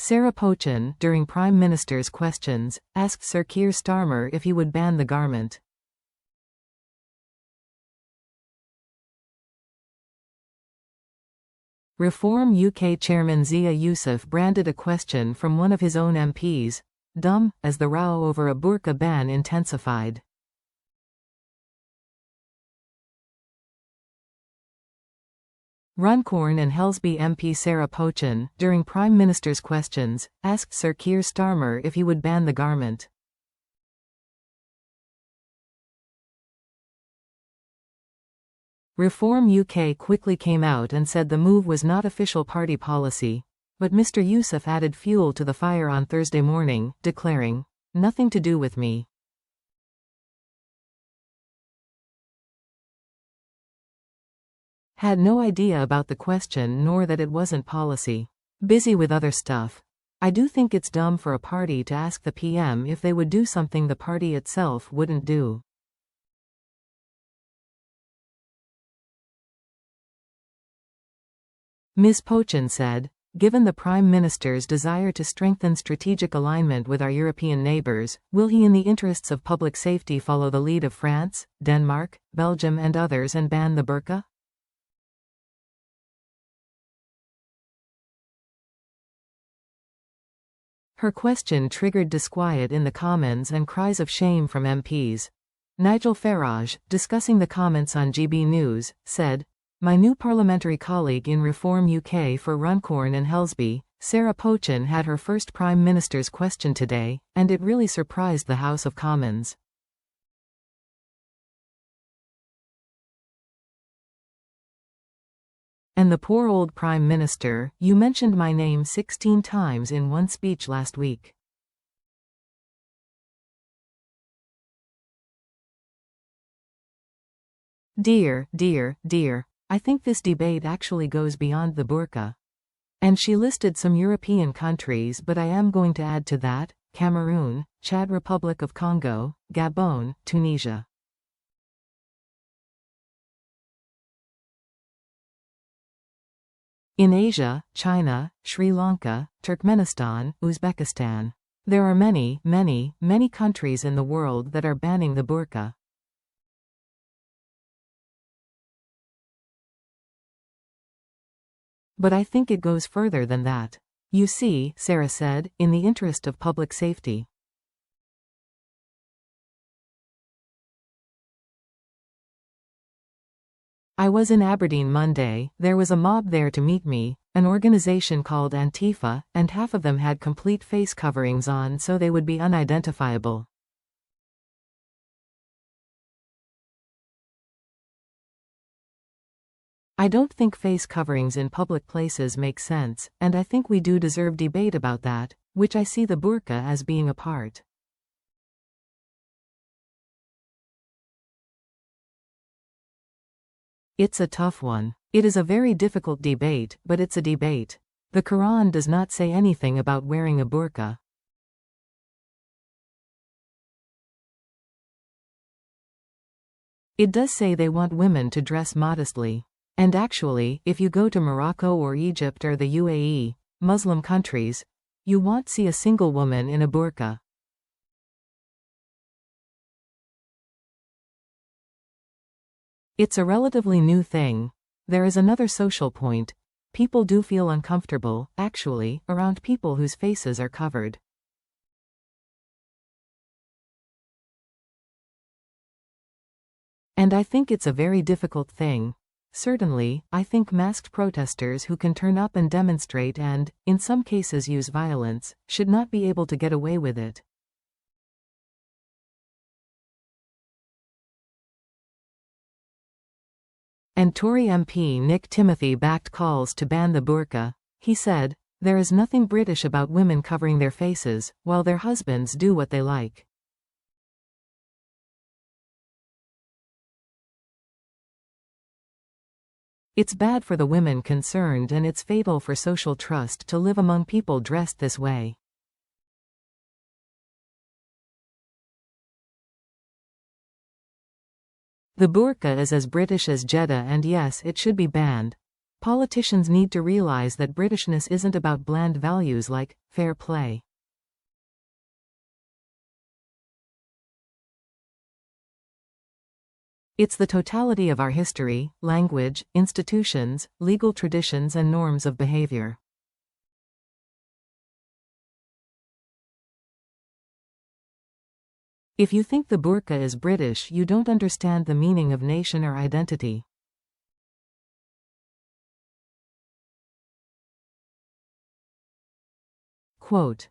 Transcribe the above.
Sarah Pochin, during Prime Minister's questions, asked Sir Keir Starmer if he would ban the garment. Reform UK Chairman Zia Yusuf branded a question from one of his own MPs dumb, as the row over a burqa ban intensified. Runcorn and Helsby MP Sarah Pochin, during Prime Minister's questions, asked Sir Keir Starmer if he would ban the garment. Reform UK quickly came out and said the move was not official party policy, but Mr. Yusuf added fuel to the fire on Thursday morning, declaring, "Nothing to do with me." Had no idea about the question nor that it wasn't policy. Busy with other stuff. I do think it's dumb for a party to ask the PM if they would do something the party itself wouldn't do. Ms. Pochin said, given the Prime Minister's desire to strengthen strategic alignment with our European neighbours, will he in the interests of public safety follow the lead of France, Denmark, Belgium and others and ban the burqa? Her question triggered disquiet in the Commons and cries of shame from MPs. Nigel Farage, discussing the comments on GB News, said, "My new parliamentary colleague in Reform UK for Runcorn and Helsby, Sarah Pochin had her first Prime Minister's question today, and it really surprised the House of Commons." And the poor old Prime Minister, you mentioned my name 16 times in one speech last week. Dear, dear, dear. I think this debate actually goes beyond the burqa. And she listed some European countries, but I am going to add to that, Cameroon, Chad, Republic of Congo, Gabon, Tunisia. In Asia, China, Sri Lanka, Turkmenistan, Uzbekistan. There are many, many, many countries in the world that are banning the burqa. But I think it goes further than that. You see, Sarah said, in the interest of public safety. I was in Aberdeen Monday, there was a mob there to meet me, an organization called Antifa, and half of them had complete face coverings on so they would be unidentifiable. I don't think face coverings in public places make sense, and I think we do deserve debate about that, which I see the burqa as being a part. It's a tough one. It is a very difficult debate, but it's a debate. The Quran does not say anything about wearing a burqa. It does say they want women to dress modestly. And actually, if you go to Morocco or Egypt or the UAE, Muslim countries, you won't see a single woman in a burqa. It's a relatively new thing. There is another social point. People do feel uncomfortable, actually, around people whose faces are covered. And I think it's a very difficult thing. Certainly, I think masked protesters who can turn up and demonstrate and, in some cases use violence, should not be able to get away with it. And Tory MP Nick Timothy backed calls to ban the burqa. He said, "There is nothing British about women covering their faces, while their husbands do what they like." It's bad for the women concerned and it's fatal for social trust to live among people dressed this way. The burqa is as British as Jeddah and yes, it should be banned. Politicians need to realize that Britishness isn't about bland values like fair play. It's the totality of our history, language, institutions, legal traditions and norms of behavior. If you think the burqa is British, you don't understand the meaning of nation or identity. Quote,